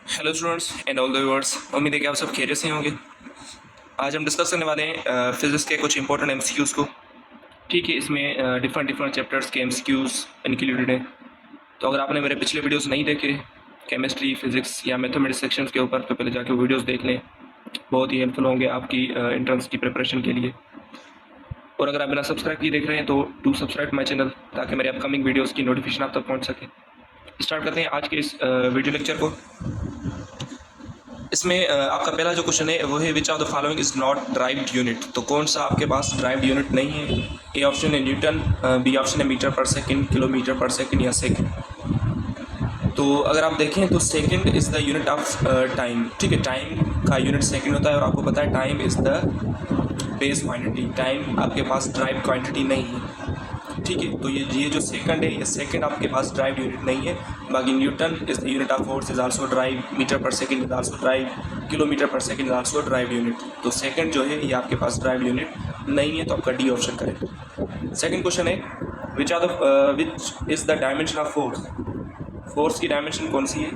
Hello students and all the viewers, उम्मीद है कि आप सब खैरियत से होंगे। आज हम डिस्कस करने वाले हैं फिजिक्स के कुछ इंपॉर्टेंट एमसीक्यूज़ को। ठीक है, इसमें डिफरेंट चैप्टर्स के एमसीक्यूज़ इंक्लूडेड हैं। तो अगर आपने मेरे पिछले वीडियोस नहीं देखे केमिस्ट्री, फिजिक्स या मैथमेटिक्स सेक्शंस के ऊपर, तो पहले जाके वो वीडियोस देख लें। बहुत ही हेल्पफुल होंगे आपकी एंट्रेंस की प्रिपरेशन के लिए। और अगर आप बिना सब्सक्राइब किए देख रहे हैं तो डू सब्सक्राइब माई चैनल, ताकि मेरे अपकमिंग वीडियोज़ की नोटिफिकेशन आप तक पहुँच सके। स्टार्ट करते हैं आज के इस वीडियो लेक्चर को। इसमें आपका पहला जो क्वेश्चन है वो है which of the following is not derived unit. तो कौन सा आपके पास ड्राइव्ड यूनिट नहीं है? ए ऑप्शन है न्यूटन, बी ऑप्शन है metre per second, kilometre per second या सेकंड। तो अगर आप देखें तो second is the unit of time. ठीक है, टाइम का यूनिट सेकंड होता है और आपको पता है time is the base quantity. Time आपके पास ड्राइव क्वांटिटी नहीं है। ठीक है, तो ये जो सेकंड है, ये सेकंड आपके पास ड्राइव यूनिट नहीं है। बाकी newton is the unit of force, is also derived, metre per second is also derived, kilometre per second is also derived unit. तो सेकंड जो है ये आपके पास ड्राइव यूनिट नहीं है, तो आपका D option correct. Second question है which is the dimension of force. Force की डायमेंशन कौन सी है?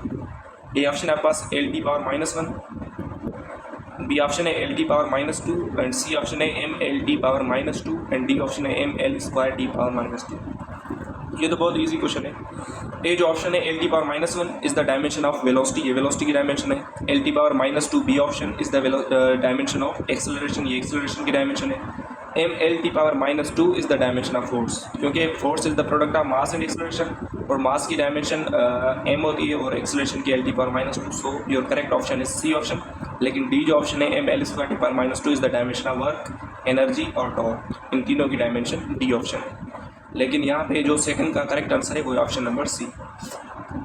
ए ऑप्शन है आपके पास L T power -1, B option है L T power -2 and C option है M L T power -2 and D option है M L square T power -2। ये तो बहुत इजी क्वेश्चन है। ए जो ऑप्शन है L T power -1 is the dimension of velocity, ये वेलोसिटी की डायमेंशन है। L T power -2 B option is the dimension of acceleration, ये एक्सेलरेशन की डायमेंशन है। M L T power -2 is the dimension of force, क्योंकि force is the product of mass and acceleration, और mass की dimension M होती है और acceleration की L T power -2। So your correct option is C option. लेकिन D जो option है M L square T power -2 is the dimension of work, energy और टॉर्क, इन तीनों की डायमेंशन डी ऑप्शन है। लेकिन यहाँ पे जो सेकंड का करेक्ट आंसर है वो है option number C.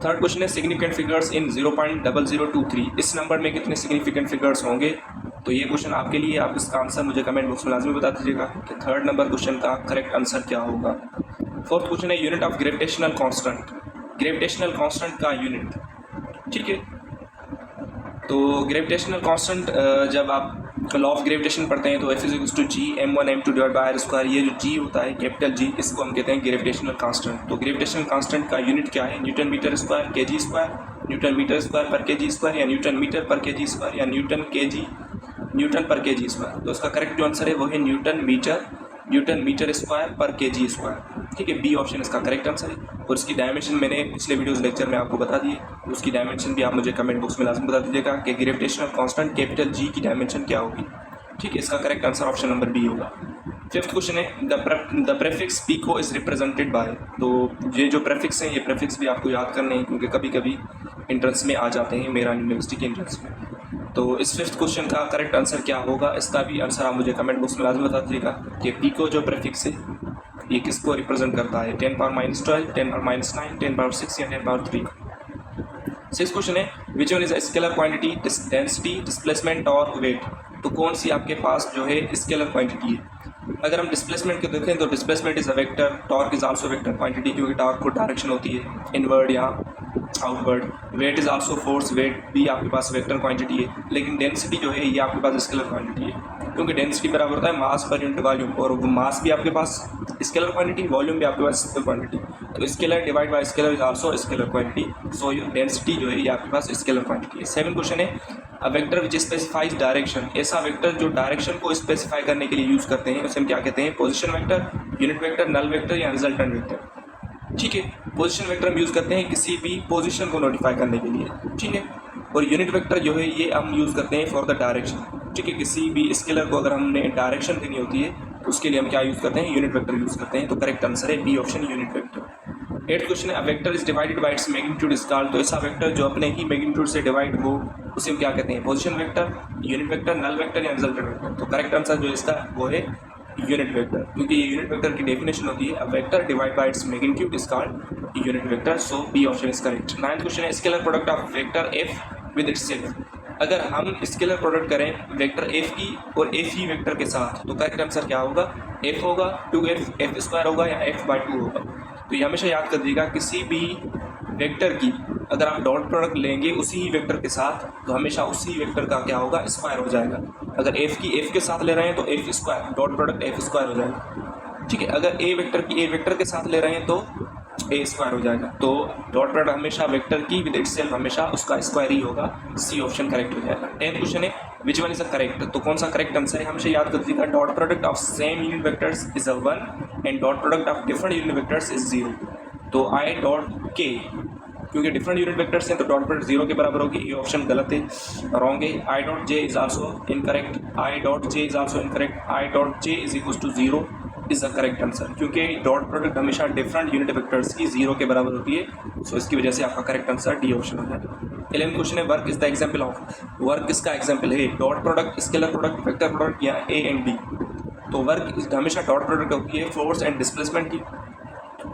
Third question है सिग्निफिकेंट फिगर्स इन 0.0023। इस नंबर में कितने सिग्निफिकेंट फिगर्स होंगे? तो ये क्वेश्चन आपके लिए, आप इसका आंसर मुझे कमेंट बॉक्स में लाजमी बता दीजिएगा कि थर्ड नंबर क्वेश्चन का करेक्ट आंसर क्या होगा। फोर्थ क्वेश्चन है unit of gravitational constant. Gravitational constant का यूनिट, ठीक है। तो ग्रेविटेशनल कांस्टेंट जब आप लॉ ऑफ ग्रेविटेशन पढ़ते हैं तो F is to G m1 m2 divide by R square. ये जो जी होता है कैपिटल जी, इसको हम कहते हैं ग्रेविटेशनल कांस्टेंट। तो ग्रेविटेशनल कांस्टेंट का यूनिट क्या है? न्यूटन मीटर स्क्वायर के जी स्क्वायर, न्यूटन मीटर स्क्वायर पर के जी स्क्वायर, या न्यूटन मीटर पर के जी स्क्वायर, या न्यूटन पर के जी स्क्वायर। तो इसका करेक्ट जो आंसर है वो है न्यूटन मीटर स्क्वायर पर के जी स्क्वायर। ठीक है, बी ऑप्शन इसका करेक्ट आंसर है। और इसकी डायमेंशन मैंने पिछले वीडियोस लेक्चर में आपको बता दी है, उसकी डायमेंशन भी आप मुझे कमेंट बॉक्स में लाजमी बता दीजिएगा कि ग्रेविटेशनल कांस्टेंट कैपिटल जी की डायमेंशन क्या होगी। ठीक है, इसका correct answer option number B होगा। फिफ्थ क्वेश्चन है the prefix pico is represented by. तो ये जो प्रेफिक्स हैं, ये प्रेफिक्स भी आपको याद करने हैं, क्योंकि कभी कभी एंट्रेंस में आ जाते हैं, मेरा यूनिवर्सिटी के एंट्रेंस में। तो इस फिफ्थ क्वेश्चन का करेक्ट आंसर क्या होगा, इसका भी आंसर आप मुझे कमेंट बॉक्स में लाजमी बता दीजिएगा कि पीको जो प्रेफिक्स है ये किसको रिप्रेजेंट करता है? 10 पावर -12, 10 पावर -9, 10 पावर 6 या 10 पावर 3। सिक्स क्वेश्चन है which one is a scalar quantity, density, displacement और वेट। तो कौन सी आपके पास जो है स्केलर क्वांटिटी है? अगर हम डिस्प्लेसमेंट को देखें तो displacement is a vector, torque is also vector quantity, क्योंकि टॉर्क को डायरेक्शन होती है इनवर्ड या outward. Weight is also force, weight भी आपके पास वेक्टर क्वांटिटी है। लेकिन डेंसिटी जो है ये आपके पास स्केलर क्वांटिटी है, क्योंकि डेंसिटी बराबर होता है मास पर यूनिट वॉल्यूम, और मास भी आपके पास स्केलर क्वांटिटी, वॉल्यूम भी आपके पास स्केलर क्वांटिटी। तो scalar divide by scalar is also scalar quantity. So density जो है ये आपके पास स्केलर क्वांटिटी है। सेकंड क्वेश्चन है a vector which specifies direction. ऐसा वेक्टर जो डायरेक्शन को स्पेसिफाई करने के लिए यूज करते हैं उसे हम क्या कहते हैं? Position vector, unit vector, null vector या रिजल्टेंट वेक्टर। ठीक है, पोजीशन वेक्टर हम यूज करते हैं किसी भी पोजीशन को नोटिफाई करने के लिए। ठीक है, और यूनिट वेक्टर जो है ये हम यूज करते हैं फॉर द डायरेक्शन। ठीक है, किसी भी स्केलर को अगर हमने डायरेक्शन देनी होती है तो उसके लिए हम क्या यूज करते हैं? यूनिट वेक्टर यूज करते हैं। तो करेक्ट आंसर है B option, unit vector. Eight question है a vector is divided by its magnitude is called. तो ऐसा वेक्टर जो अपने ही मैग्नीट्यूड से डिवाइड हो उसे हम क्या कहते हैं? Position vector, unit vector, null vector या रिजल्टेंट वेक्टर। तो करेक्ट आंसर जो इसका वो है यूनिट वेक्टर, क्योंकि ये यूनिट वेक्टर की डेफिनेशन होती है a vector divide by its magnitude is called unit vector. So B option is correct. Ninth question है scalar product of vector F with itself. अगर हम स्केलर प्रोडक्ट करें vector F की और F ही vector के साथ, तो करेक्ट आंसर क्या होगा? एफ होगा 2f, एफ स्क्वायर होगा या f/2 होगा। तो ये हमेशा याद कर दीजिएगा, किसी भी वेक्टर की अगर आप डॉट प्रोडक्ट लेंगे उसी ही वेक्टर के साथ, तो हमेशा उसी वेक्टर का क्या होगा? स्क्वायर हो जाएगा। अगर एफ की एफ के साथ ले रहे हैं तो F square, dot product F square हो जाएगा। ठीक है, अगर ए वेक्टर की ए वेक्टर के साथ ले रहे हैं तो ए स्क्वायर हो जाएगा। तो डॉट प्रोडक्ट हमेशा वेक्टर की विद इटसेल्फ हमेशा उसका स्क्वायर ही होगा। सी ऑप्शन करेक्ट हो जाएगा। 10th क्वेश्चन है which one is a correct, तो कौन सा करेक्ट आंसर है हमेशा याद कर दीजिएगा। Dot product of same unit vectors is a 1 and dot product of different unit vectors is 0। तो आई डॉट के, क्योंकि डिफरेंट यूनिट वेक्टर्स हैं तो डॉट प्रोडक्ट 0 के बराबर होगी। ये ऑप्शन गलत है, रॉन्ग है। I dot J is also incorrect, I dot J is also incorrect, I dot J is equal to 0 is the correct answer, क्योंकि डॉट प्रोडक्ट हमेशा डिफरेंट यूनिट वेक्टर्स की 0 के बराबर होती है। सो इसकी वजह से आपका करेक्ट आंसर डी ऑप्शन हो जाएगा। 11th क्वेश्चन है work is the example of, work किसका एग्जांपल है, dot product, scalar product, vector product या ए एंड बी। तो वर्क हमेशा डॉट प्रोडक्ट होती है फोर्स एंड डिस्प्लेसमेंट की।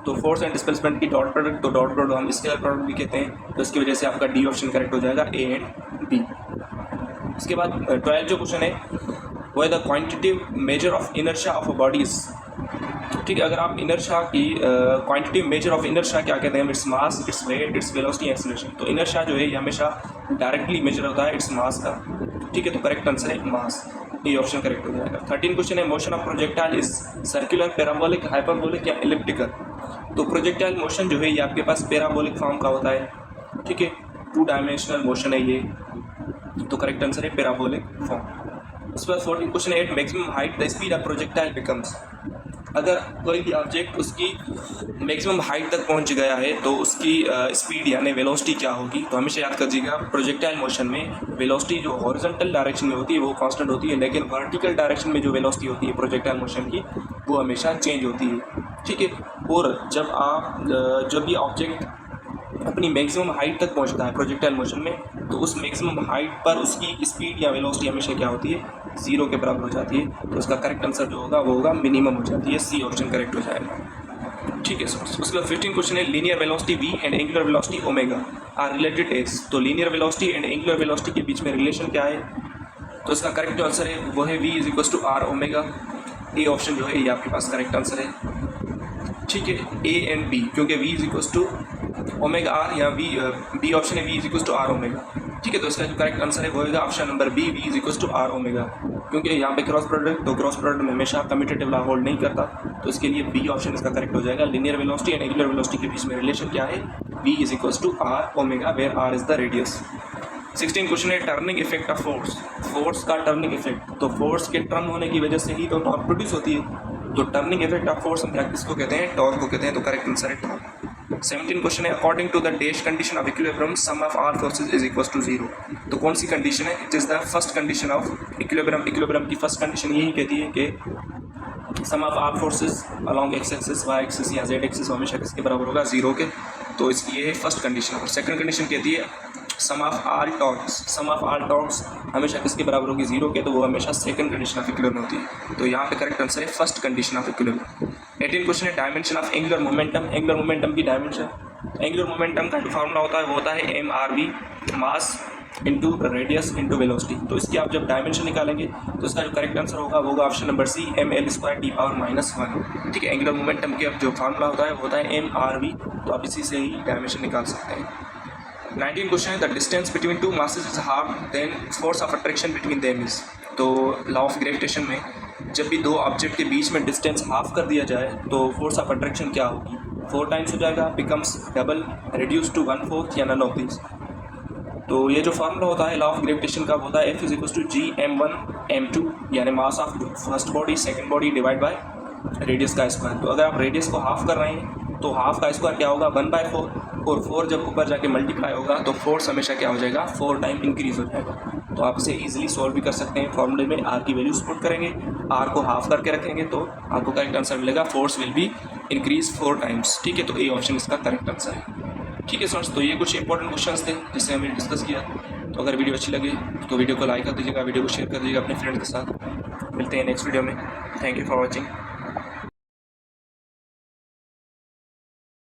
तो फोर्स एंड डिस्प्लेसमेंट की डॉट प्रोडक्ट, तो डॉट प्रोडक्ट हम स्केलर प्रोडक्ट भी कहते हैं। तो इसकी वजह से आपका डी ऑप्शन करेक्ट हो जाएगा, ए एंड बी। इसके बाद 12 जो क्वेश्चन है वो है the quantitative measure of inertia of a bodies. ठीक है, अगर आप इनर्शिया की क्वांटिटेटिव मेजर ऑफ इनर्शिया क्या कहते हैं, its mass, its weight, its velocity, acceleration. तो इनर्शिया जो है ये हमेशा डायरेक्टली मेजर होता है इट्स मास का। ठीक है, तो करेक्ट आंसर है मास, ये ऑप्शन करेक्ट हो जाएगा। 13 क्वेश्चन है motion of projectile is circular, parabolic, hyperbolic या इलिप्टिकल। तो प्रोजेक्टाइल मोशन जो है ये आपके पास पैराबोलिक फॉर्म का होता है। ठीक है, 2 डायमेंशनल मोशन है ये, तो करेक्ट आंसर है पैराबोलिक फॉर्म। उसके बाद 14 क्वेश्चन है at maximum height the speed of projectile becomes. अगर कोई भी ऑब्जेक्ट उसकी मैक्सिमम हाइट तक पहुंच गया है तो उसकी स्पीड यानी वेलोसिटी क्या होगी। तो हमेशा याद कीजिएगा प्रोजेक्टाइल मोशन में वेलोसिटी जो हॉरिजॉन्टल डायरेक्शन में होती है वो कांस्टेंट होती है, लेकिन वर्टिकल डायरेक्शन में जो वेलोसिटी होती है प्रोजेक्टाइल मोशन की वो हमेशा चेंज होती है। ठीक है, और जब भी ऑब्जेक्ट अपनी मैक्सिमम हाइट तक पहुंचता है प्रोजेक्टाइल मोशन में, तो उस मैक्सिमम हाइट पर उसकी स्पीड या वेलोसिटी हमेशा क्या होती है, 0 के बराबर हो जाती है। तो उसका करेक्ट आंसर जो होगा वो होगा मिनिमम हो जाती है, सी ऑप्शन करेक्ट हो जाएगा। ठीक है सर। उसके बाद 15 क्वेश्चन है linear velocity v and angular velocity omega are related as. तो linear velocity and angular velocity के बीच में रिलेशन क्या है, तो इसका करेक्ट जो आंसर है वो है v is equal to R omega. A option जो है ये आपके पास करेक्ट आंसर है। ठीक है, ए एंड बी, क्योंकि v is equal to omega R या बी ऑप्शन है v is equal to R omega. ठीक है, तो इसका जो करेक्ट आंसर है वो होगा option number B, v is equal to R omega, क्योंकि यहाँ पे क्रॉस प्रोडक्ट, तो क्रॉस प्रोडक्ट में हमेशा कम्यूटेटिव लॉ होल्ड नहीं करता। तो इसके लिए बी ऑप्शन इसका करेक्ट हो जाएगा। Linear velocity and angular velocity के बीच में रिलेशन क्या है, v is equal to R omega where R is the radius. 16 question है turning effect of force, force का टर्निंग इफेक्ट। तो फोर्स के टर्न होने की वजह से ही तो टॉर्क प्रोड्यूस होती है। तो टर्निंग इफेक्ट ऑफ फोर्स हम किसको कहते हैं, टॉर्क को कहते हैं। तो करेक्ट आंसर है टॉर्क। 17 क्वेश्चन है according to the dash condition of equilibrium sum of all forces is equal to 0। तो कौन सी कंडीशन है, it is the first condition of equilibrium. Equilibrium की फर्स्ट कंडीशन यही कहती है कि sum of all forces along X axis, Y axis या जेड एक्सिस हमेशा किसके बराबर होगा, 0 के। तो इसकी ये फर्स्ट कंडीशन। और सेकंड कंडीशन कहती है sum of all torques, sum of all torques हमेशा किसके बराबर होगी, 0 के। तो वो हमेशा सेकंड कंडीशन ऑफ इक्विलिब्रियम होती है। तो यहाँ पे करेक्ट आंसर है first condition of equilibrium. 18 question है dimension of angular momentum, angular momentum की डायमेंशन। एंगुलर मोमेंटम का जो फार्मूला होता है वो होता है M R V, mass into radius into velocity. तो इसकी आप जब डायमेंशन निकालेंगे तो इसका जो करेक्ट आंसर होगा वो होगा option number C, M L square T power -1। ठीक है, एंगुलर मोमेंटम के अब जो फार्मूला होता है वो होता है एम आर वी। तो आप इसी से ही डायमेंशन निकाल सकते हैं। 19 क्वेश्चन है the distance between two masses is half then force of attraction between them is. तो लॉ ऑफ ग्रेविटेशन में जब भी दो ऑब्जेक्ट के बीच में डिस्टेंस हाफ कर दिया जाए तो फोर्स ऑफ अट्रैक्शन क्या होगी, 4 टाइम्स हो जाएगा, बिकम्स डबल, रिड्यूस टू 1/4 या नन ऑफ दिस। तो ये जो फार्मूला होता है लॉ ऑफ ग्रेविटेशन का होता है F is equal to G m1 m2 यानी mass of first body second body divide by radius का स्क्वायर। तो अगर आप रेडियस को हाफ कर रहे हैं तो हाफ का स्क्वायर क्या होगा, 1/4, और 4 जब ऊपर जाके मल्टीप्लाई होगा तो फोर्स हमेशा क्या हो जाएगा, 4 टाइम इंक्रीज हो जाएगा। तो आप इसे ईजिली सॉल्व भी कर सकते हैं। फॉर्मूले में आर की वैल्यू पुट करेंगे, आर को हाफ करके रखेंगे तो आपको करेक्ट आंसर मिलेगा, force will be increase 4 times. ठीक है, तो ए ऑप्शन इसका करेक्ट आंसर है। ठीक है स्टूडेंट्स, तो ये कुछ इंपॉर्टेंट क्वेश्चंस थे जिससे हमने डिस्कस किया। तो अगर वीडियो अच्छी लगे तो वीडियो को लाइक कर दीजिएगा, वीडियो को शेयर कर दीजिएगा अपने फ्रेंड के साथ। मिलते हैं नेक्स्ट वीडियो में। Thank you for watching.